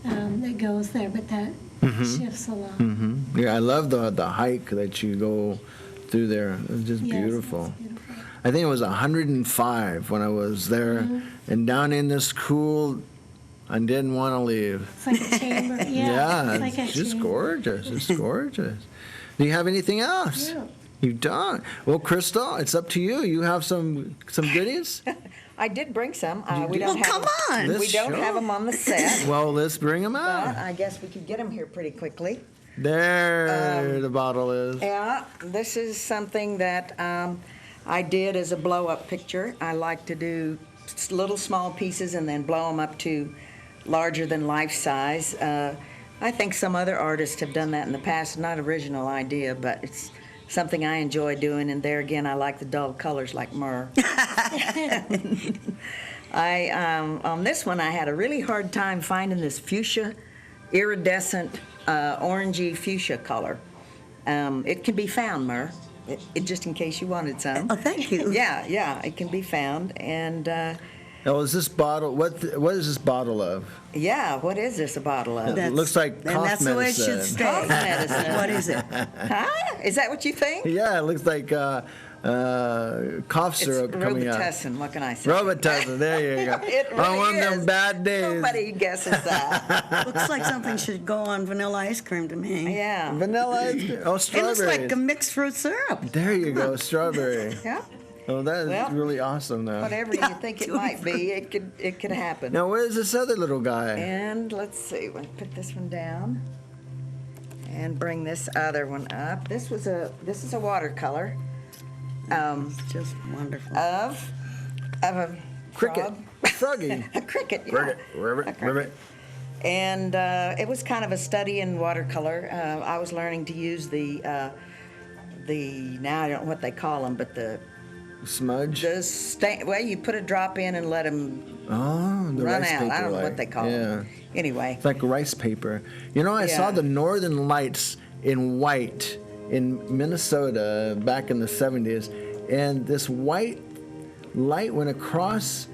F: that goes there, but that shifts a lot.
C: Mm-hmm. Yeah, I love the hike that you go through there. It's just
F: Yes,
C: beautiful.
F: it's beautiful.
C: I think it was 105 when I was there, and down in this cool, I didn't want to leave.
F: It's like a chamber.
C: Yeah,
F: it's like a
C: it's just
F: chamber.
C: gorgeous. It's gorgeous. Do you have anything else?
F: No.
C: You don't. Well, Crystal, it's up to you. You have some goodies.
D: I did bring some. We
B: Well,
D: don't have
B: come on.
C: Let's
D: We don't
C: show.
D: have them on the set,
C: Well, let's bring them
D: but
C: out.
D: I guess we could get them here pretty quickly.
C: There, the bottle is.
D: Yeah, this is something that I did as a blow-up picture. I like to do little small pieces and then blow them up to larger than life size. I think some other artists have done that in the past. Not original idea, but it's something I enjoy doing. And there again, I like the dull colors like myrrh. On this one, I had a really hard time finding this fuchsia, iridescent, orangey fuchsia color. It can be found, Myrrh, just in case you wanted some.
B: Oh, thank you.
D: Yeah, it can be found. And
C: Now, is this bottle? What is this bottle of?
D: yeah, what is this a bottle of?
C: It looks like
B: And
C: cough
B: that's the way it should
C: medicine.
B: stay.
D: Cough medicine.
B: What is it?
D: Huh? Is that what you think?
C: Yeah, it looks like cough syrup
D: It's
C: coming out.
D: Robitussin, what can I say?
C: Robitussin, there you go.
D: It
C: On
D: really
C: one of them
D: is.
C: bad days.
D: Nobody guesses that.
B: Looks like something should go on vanilla ice cream to me.
D: Yeah.
C: Vanilla ice cream. Oh,
B: It
C: strawberries.
B: looks like a mixed fruit syrup.
C: There you go, strawberry.
D: Yeah.
C: Oh, that is
D: Well,
C: really awesome now.
D: Whatever you think it might be, it could happen.
C: Now, where's this other little guy?
D: And let's see, we'll put this one down and bring this other one up. This is a watercolor
B: It's just wonderful.
D: of a
C: Cricket.
D: frog.
C: Froggy.
D: A cricket, yeah.
C: Ribbit, ribbit,
D: A cricket.
C: ribbit.
D: And it was kind of a study in watercolor. I was learning to use the now I don't know what they call them, but the
C: Smudge?
D: well, you put a drop in and let them
C: Oh, the
D: run
C: rice
D: out.
C: paper.
D: I don't know
C: like,
D: what they call
C: yeah.
D: them. Anyway,
C: It's like rice paper. You know, I saw
D: Yeah.
C: the Northern Lights in white in Minnesota back in the 70s, and this white light went across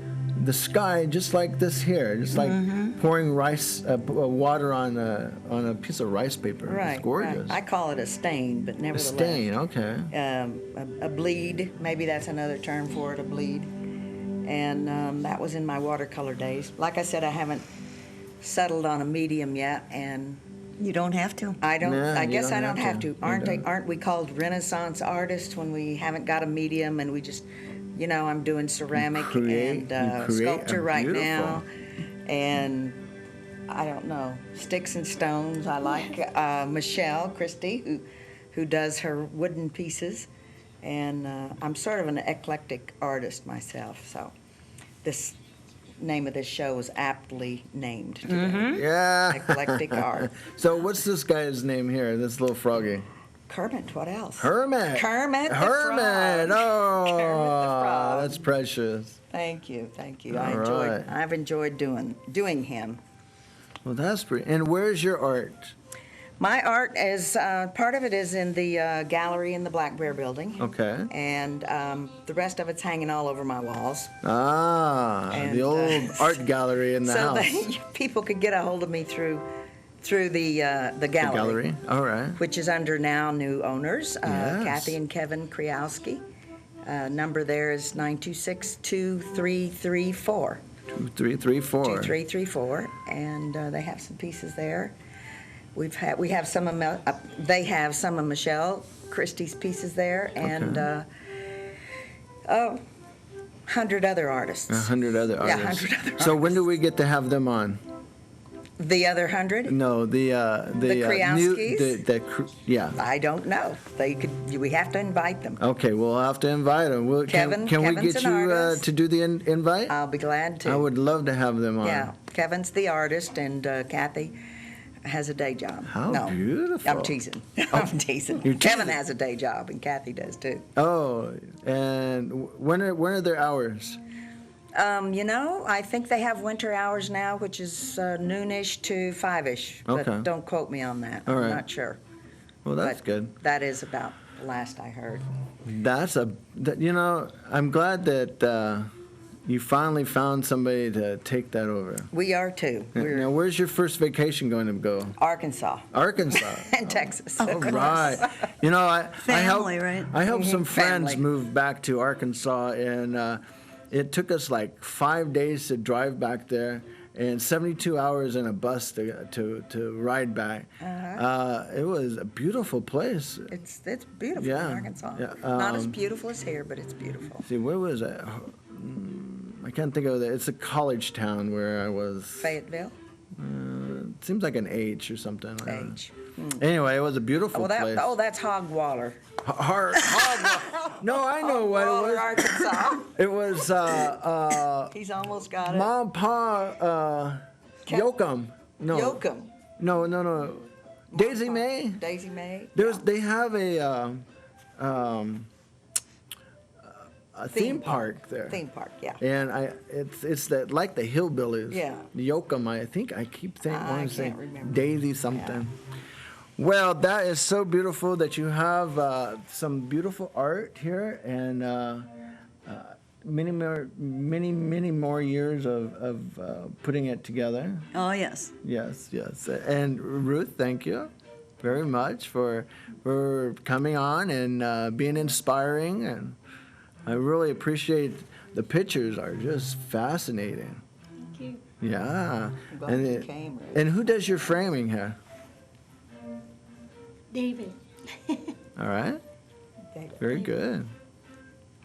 C: the sky just like this here, just like pouring rice water on a piece of rice paper.
D: right.
C: It's gorgeous.
D: Right. I call it a stain, but
C: A
D: nevertheless.
C: stain, okay.
D: A bleed, maybe that's another term for it, a bleed. And that was in my watercolor days. Like I said, I haven't settled on a medium yet, and
B: You don't have to.
D: I don't.
C: No,
D: I
C: you
D: guess
C: don't
D: I don't
C: have
D: have
C: to.
D: to.
C: You don't.
D: Aren't we called Renaissance artists when we haven't got a medium and we just, I'm doing ceramic
C: create
D: and
C: a
D: sculpture right
C: beautiful-
D: now, and I don't know, sticks and stones. I like Michelle Christie, who does her wooden pieces, and I'm sort of an eclectic artist myself. So, this name of this show was aptly named today.
C: Yeah.
D: Eclectic Art.
C: So what's this guy's name here, this little froggy?
D: Kermit, what else?
C: Hermit.
D: Kermit the
C: Hermit.
D: Frog.
C: Oh,
D: Kermit the Frog.
C: that's precious.
D: Thank you.
C: All right.
D: I've enjoyed doing him.
C: Well, that's pretty. And where's your art?
D: My art is part of it is in the gallery in the Black Bear Building,
C: Okay.
D: and the rest of it's hanging all over my walls.
C: Ah,
D: And,
C: the old art gallery in the
D: so
C: house.
D: people could get a hold of me through the
C: The gallery. All right.
D: which is under now new owners,
C: Yes.
D: Kathy and Kevin Kriowski. Number there is 926-2334.
C: 2334.
D: 2334, and they have some pieces there. We have some of they have some of Michelle Christie's pieces there, and
C: Okay.
D: 100 other artists.
C: 100 other
D: Yeah,
C: artists.
D: 100 other
C: So when do we get to have them on?
D: The other 100?
C: No, the
D: Kriowskis?
C: yeah.
D: I don't know. We have to invite them.
C: Okay, we'll have to invite them. Can we
D: Kevin's
C: get
D: an
C: you
D: artist.
C: to do the invite?
D: I'll be glad to.
C: I would love to have them on.
D: Yeah, Kevin's the artist, and Kathy has a day job.
C: How
D: no,
C: beautiful.
D: I'm teasing. I'm teasing.
C: You're
D: Kevin
C: teasing.
D: has a day job, and Kathy does too.
C: Oh, and when are their hours?
D: I think they have winter hours now, which is noonish to 5-ish.
C: Okay.
D: But don't quote me on that.
C: All right.
D: I'm not sure.
C: Well, that's
D: But
C: good.
D: That is about the last I heard.
C: I'm glad that you finally found somebody to take that over.
D: We are too. We're
C: Now, where's your first vacation going to go?
D: Arkansas
C: Arkansas.
D: and Texas.
C: All right. I
B: Family,
C: helped,
B: right?
C: I helped some friends
D: Family.
C: move back to Arkansas, and it took us like 5 days to drive back there, and 72 hours in a bus to ride back. It was a beautiful place.
D: It's beautiful
C: Yeah,
D: in Arkansas.
C: yeah,
D: Not as beautiful as here, but it's beautiful.
C: See, where was it? I can't think of it. It's a college town where I was.
D: Fayetteville,
C: It seems like an H or something. I don't know.
D: H.
C: Anyway, it was a beautiful place.
D: That's Hogwaller.
C: No, I know what it
D: Hogwaller,
C: was.
D: Arkansas.
C: It was
D: He's almost got it.
C: Mom, Pa, Yoakum. No,
D: Yoakum.
C: no. Daisy May.
D: Daisy May.
C: They have a theme park there.
D: Theme park, yeah.
C: And it's like the hillbillies.
D: Yeah.
C: Yoakum. I think I keep
D: I
C: wanting to say
D: can't remember.
C: Daisy something. Well, that is so beautiful that you have some beautiful art here, and many more years of putting it together.
B: Oh, yes.
C: Yes. And Ruth, thank you very much for coming on and being inspiring, and I really appreciate the pictures are just fascinating.
F: Thank you.
C: Yeah.
D: I'm glad you came, Ruth.
C: And who does your framing here?
F: David.
C: All right.
D: David.
C: Very good.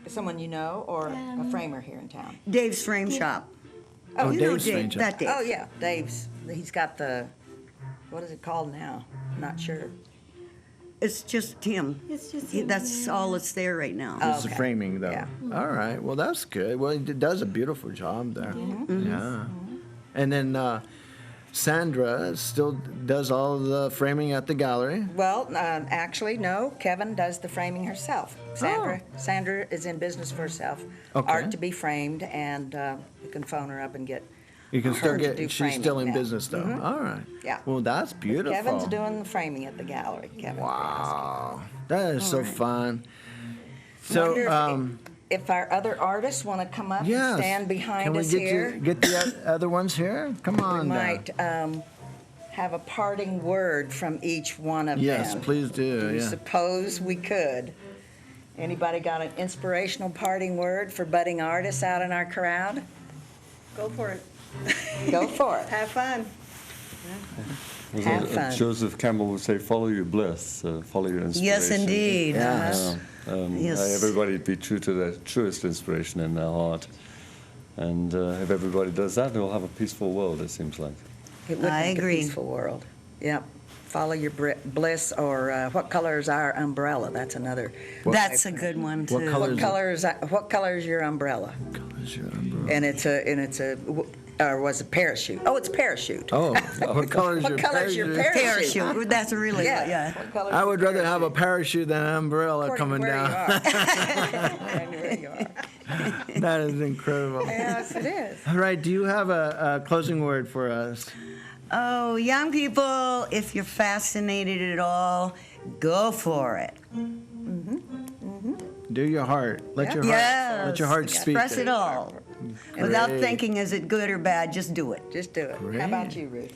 D: Someone you know, or a framer here in town?
B: Dave's Frame Shop.
C: Oh,
B: You know
C: Dave's Frame
B: Dave,
C: Shop.
B: that Dave.
D: Oh, yeah, he's got what is it called now? I'm not sure.
B: It's just him.
F: It's just
B: That's all that's there right now.
D: Oh.
C: It's the
D: Okay.
C: framing, though.
D: Yeah.
C: All right. Well, that's good. Well, he does a beautiful job there.
D: Mm-hmm.
C: Yeah. And then, Sandra still does all the framing at the gallery.
D: Well, actually, no. Kevin does the framing herself. Sandra is in business for herself.
C: Okay.
D: Art to be framed, and you can phone her up and get.
C: You can still
D: her to do
C: get. She's
D: framing
C: still in
D: now.
C: business though. All right.
D: Yeah.
C: Well, that's beautiful.
D: Kevin's doing the framing at the gallery. Kevin.
C: Wow, that is so fun.
D: Wonder
C: So,
D: if our other artists want to come up
C: yes.
D: and stand behind
C: Can we
D: us
C: get
D: here.
C: get the other ones here? Come on.
D: We
C: now.
D: might have a parting word from each one of
C: Yes,
D: them.
C: please do.
D: You
C: Yeah.
D: suppose we could. Anybody got an inspirational parting word for budding artists out in our crowd?
E: Go for it.
D: Go for it.
E: Have fun.
D: Have fun.
A: Joseph Campbell would say, follow your bliss, follow your inspiration.
B: Yes, indeed.
C: Yes.
B: Yes.
A: Everybody be true to their truest inspiration in their heart. And if everybody does that, we'll have a peaceful world, it seems like.
D: It would
B: I
D: make
B: agree.
D: a peaceful world. Yep. Follow your bliss, or what color is our umbrella? That's another.
B: That's a good one too.
C: What color
D: What color is your umbrella?
C: Is your umbrella?
D: And it's a or was a parachute? Oh, it's a parachute.
C: Oh, what color is
D: What
C: your
D: color is your
C: parachute?
B: Parachute. That's really yeah.
D: What color is
C: I
D: your
C: would rather have a
D: parachute?
C: parachute than an umbrella
D: According
C: coming
D: to where
C: down.
D: You are. Where you are.
C: That is incredible.
D: Yes, it is.
C: All right, do you have a closing word for us?
B: Oh, young people, if you're fascinated at all, go for it.
C: Do your heart. Let your heart.
B: Yes.
C: Let your heart speak.
B: Express it all. Without
C: Great.
B: thinking, is it good or bad? Just do it.
D: Just do it.
C: Great.
D: How about you, Ruth?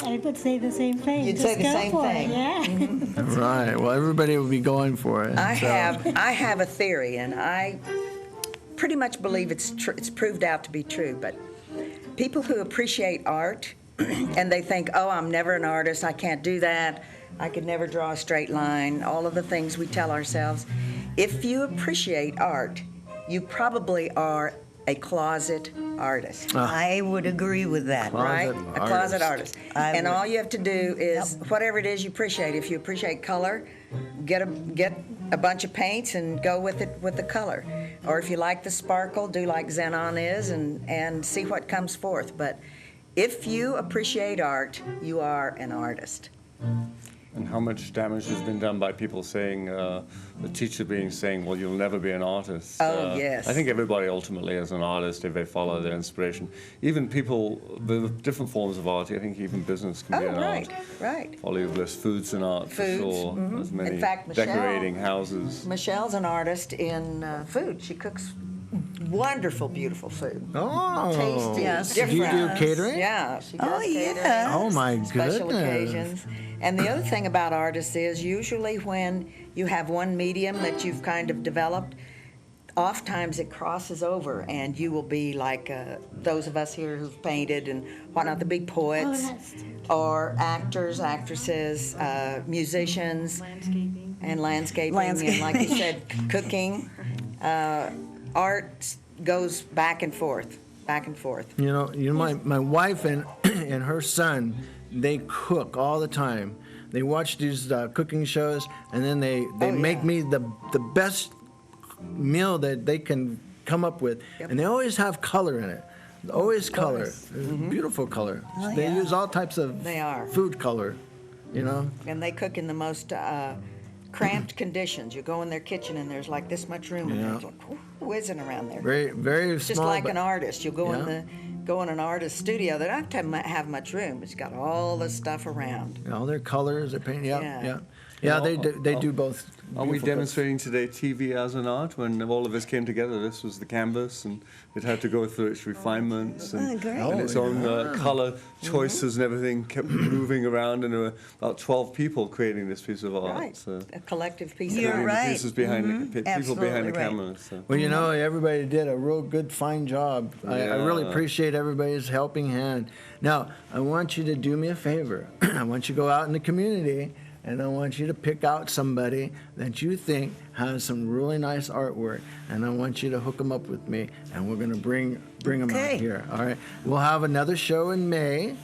F: I would say the same thing.
D: You'd
F: Just
D: say the
F: go
D: same
F: for
D: thing.
F: it, yeah.
C: Right. Well, everybody will be going for it.
D: I
C: so-
D: have a theory, and I pretty much believe it's proved out to be true. But people who appreciate art and they think, oh, I'm never an artist, I can't do that, I could never draw a straight line, all of the things we tell ourselves. If you appreciate art, you probably are a closet artist.
B: I would agree with that.
C: Closet
D: Right? A closet artist.
B: I
D: And
B: would.
D: all you have to do is, whatever it is you appreciate, if you appreciate color, get a bunch of paints and go with it with the color. Or if you like the sparkle, do like Xenon is and see what comes forth. But if you appreciate art, you are an artist.
A: And how much damage has been done by people saying, the teacher saying, well, you'll never be an artist.
D: Oh, yes.
A: I think everybody ultimately is an artist if they follow their inspiration. Even people with different forms of art, I think even business can be
D: Oh,
A: an
D: right,
A: art.
D: right.
A: Follow your bliss, food's an art
D: Foods,
A: for sure.
D: mhm.
A: There's many
D: In fact, Michelle-
A: decorating houses.
D: Michelle's an artist in food. She cooks wonderful, beautiful food.
C: Oh.
D: Tasty,
B: Yes.
C: Do you do
D: different.
C: catering?
D: Yeah, she does
B: Oh,
D: catering.
B: yes.
C: Oh, my
D: Special
C: goodness.
D: occasions. And the other thing about artists is usually when you have one medium that you've kind of developed, oftentimes it crosses over and you will be like those of us here who've painted and whatnot, the big poets,
F: Oh, that's
D: or actors, actresses, musicians,
E: Landscaping.
D: and landscaping, and like you said, cooking. Art goes back and forth, back and forth.
C: You know, my wife and and her son, they cook all the time. They watch these cooking shows, and then they
D: Oh,
C: make
D: yeah.
C: me the best meal that they can come up with,
D: Yep.
C: and they always have color in it. Always color,
D: course.
C: beautiful color.
B: Oh,
C: They
B: yeah.
C: use all types of
D: They are.
C: food color, you know.
D: And they cook in the most cramped conditions. You go in their kitchen and there's like this much room, and
C: Yeah.
D: there's like whizzing around there.
C: Very very
D: It's just
C: small.
D: like
C: but-
D: an artist. You'll go
C: Yeah.
D: go in an artist studio. They don't have much room. It's got all this stuff around.
C: all their colors, their paint. Yeah,
D: Yeah.
C: yeah, yeah. They do both.
A: Are we
C: beautiful
A: demonstrating today TV as an art? When all of us came together, this was the canvas, and it had to go through its refinements and,
B: great.
A: and its
C: Oh,
A: own color
D: Mm-hmm.
A: choices and everything kept moving around, and there were about 12 people creating this piece of art.
D: Right.
A: So,
D: A collective piece
B: You're
D: of art.
B: right.
A: pieces behind the people behind
B: Absolutely
A: the
B: right.
A: cameras. So.
C: Well, you know, everybody did a real good, fine job. I really
A: Yeah.
C: appreciate everybody's helping hand. Now, I want you to do me a favor. I want you to go out in the community, and I want you to pick out somebody that you think has some really nice artwork, and I want you to hook them up with me, and we're going to bring them
B: Okay.
C: out here. All right. We'll have another show in May.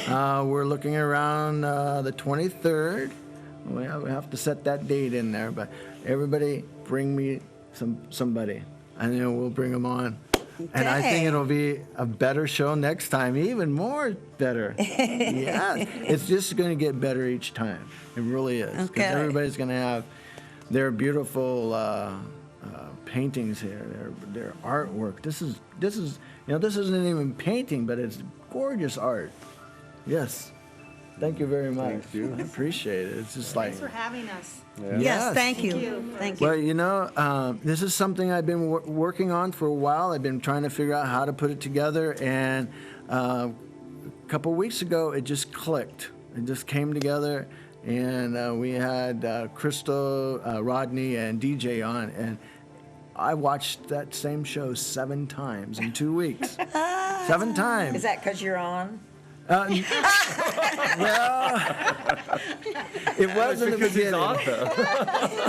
C: We're looking around the 23rd. We have to set that date in there, but everybody bring me somebody, and then we'll bring them on. And I think
B: Okay.
C: it'll be a better show next time, even more better. Yeah, it's just going to get better each time. It really is. 'Cause
B: Okay.
C: everybody's going to have their beautiful paintings here, their artwork. This is this isn't even painting, but it's gorgeous art. Yes. Thank you very much.
A: Thank you.
C: I appreciate it. It's just like,
E: Thanks for having us.
B: Yes, thank you.
E: you.
B: Thank you.
C: well, this is something I've been working on for a while. I've been trying to figure out how to put it together, and a couple weeks ago, it just clicked. It just came together, and we had Crystal, Rodney, and DJ on, and I watched that same show 7 times in 2 weeks. 7 times.
D: Is that because you're on?
C: Well, it was in the
A: Because he's
C: beginning.
A: Arthur.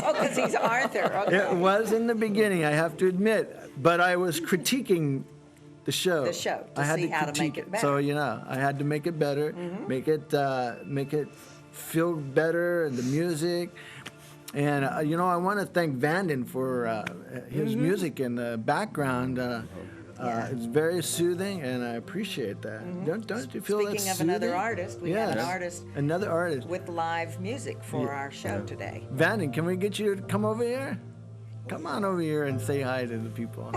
D: Oh, because he's Arthur. Okay.
C: It was in the beginning, I have to admit, but I was critiquing the show.
D: The show, to
C: I had
D: see how to
C: critique
D: make it
C: So
D: better.
C: I had to make it better, make it feel better, and the music. And I want to thank Vanden for his music in the background. It's very soothing, and I appreciate that. Don't you feel
D: Speaking
C: that's
D: of
C: soothing?
D: another artist, we have an
C: Yes.
D: artist
C: Another artist.
D: with live music for our show today.
C: Vanden, can we get you to come over here? Come on over here and say hi to the people.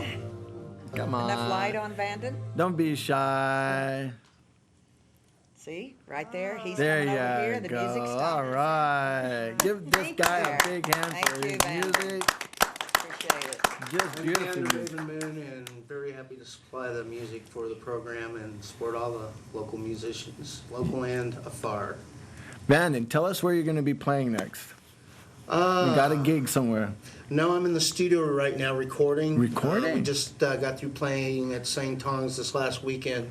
C: Come on.
D: Enough light on Vanden?
C: Don't be shy.
D: See, right there. He's
C: There
D: coming
C: you
D: over here. The
C: go.
D: music
C: All
D: stopped.
C: right. Give this
D: Thank
C: guy
D: you.
C: a big hand
D: Thank
C: for
D: you,
C: his
D: Vanden.
C: music.
D: Appreciate it.
C: Just beautiful
G: I'm
C: music.
G: Raven Moon, and very happy to supply the music for the program and support all the local musicians, local and afar.
C: Vanden, tell us where you're going to be playing next. You got a gig somewhere.
G: No, I'm in the studio right now recording.
C: Recording?
G: We just got through playing at St. Tongs this last weekend.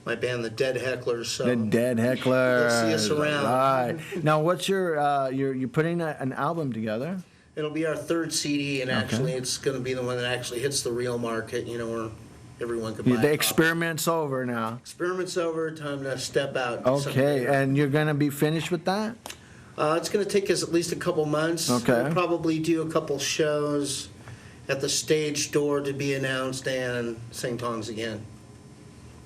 G: My band, the Dead Hecklers. So
C: The Dead Heckler.
G: You'll see us around.
C: Right. Now, what's you're putting an album together?
G: it'll be our 3rd CD, and
C: Okay.
G: actually it's going to be the one that actually hits the real market, where everyone can buy
C: The
G: a copy.
C: experiment's over now.
G: Experiment's over, time to step out. and do something
C: Okay,
G: bigger.
C: and you're going to be finished with that?
G: It's going to take us at least a couple months.
C: Okay.
G: We'll probably do a couple shows at the Stage Door to be announced and St. Tongs again.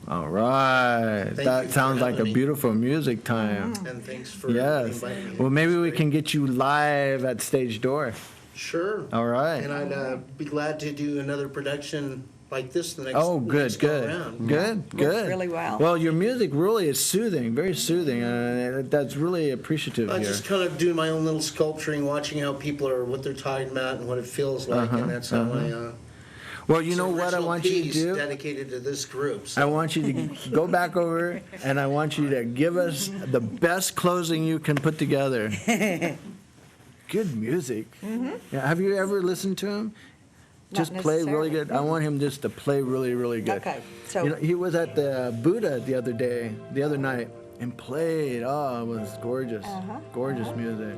C: All right.
G: Thank you
C: That
G: for
C: sounds like a
G: having me.
C: beautiful music time.
G: And thanks for
C: Yes.
G: inviting me.
C: Well, maybe we
G: It's
C: can
G: great.
C: get you live at Stage Door.
G: Sure.
C: All right.
G: And I'd be glad to do another production like this the next
C: Oh, good,
G: next go
C: good,
G: around.
C: good, good.
D: really well.
C: Well, your music really is soothing, very soothing, and that's really appreciative
G: I
C: here.
G: just kind of do my own little sculpturing, watching how people are, what they're talking about and what it feels like, and that's how
C: Well, you know
G: it's an
C: what I
G: original
C: want you to
G: piece
C: do?
G: dedicated to this group.
C: I want you to go back over, and I want you to give us the best closing you can put together. Good music. Yeah, have you ever listened to him? Just play really
D: necessarily.
C: good. I want him just to play really, really good.
D: Okay, so-
C: he was at the Buddha the other night, and played. Oh, it was gorgeous, gorgeous music.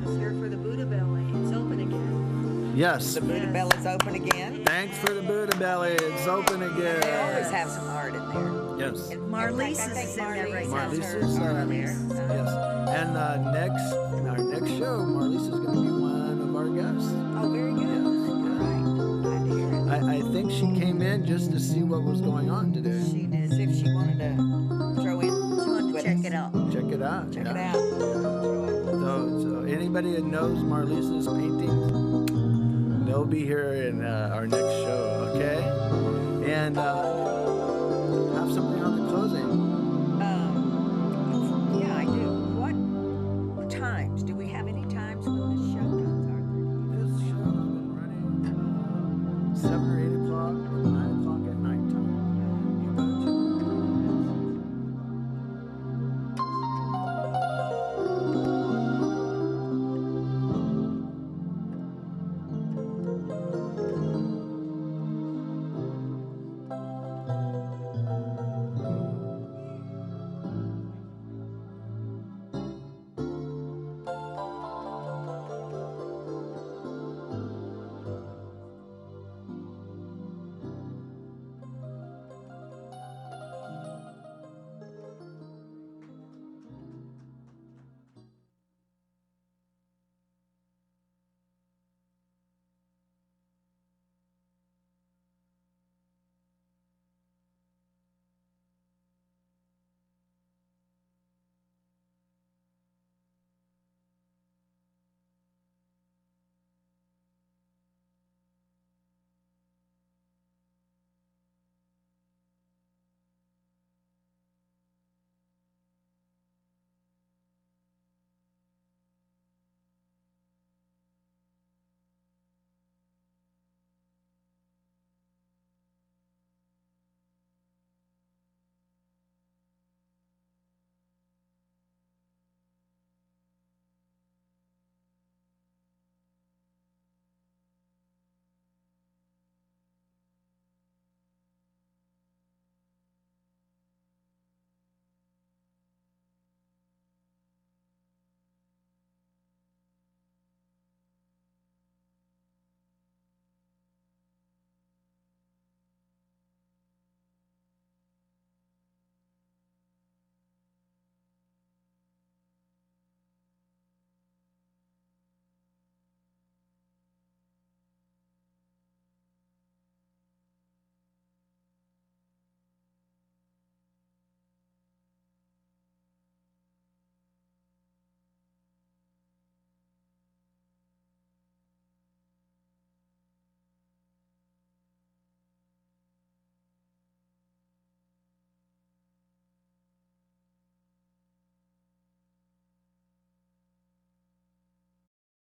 E: It's here for the Buddha Belly. It's open again.
C: Yes.
D: The Buddha Bell is open again.
C: Thanks for the Buddha Belly. It's open again.
D: They always have some art in there.
C: Yes.
D: In
B: Marlies
D: fact, I
B: is
D: think
B: in there right
D: Marlies
B: now.
D: has
C: Marlies
D: hers
C: is
D: on
C: Marlies.
D: there.
C: Yes. And in our next show, Marlies is going to be one of our guests.
D: Oh, very good. All right. Glad to hear it.
C: I think she came in just to see what was going on today.
D: She did, as if she wanted to throw in.
B: She wanted to
D: with
B: check
D: us.
B: it out.
C: Check it out.
D: Check
C: yeah.
D: it out.
C: So anybody that knows Marlisa's painting, they'll be here in our next show, okay? And have something on the closing.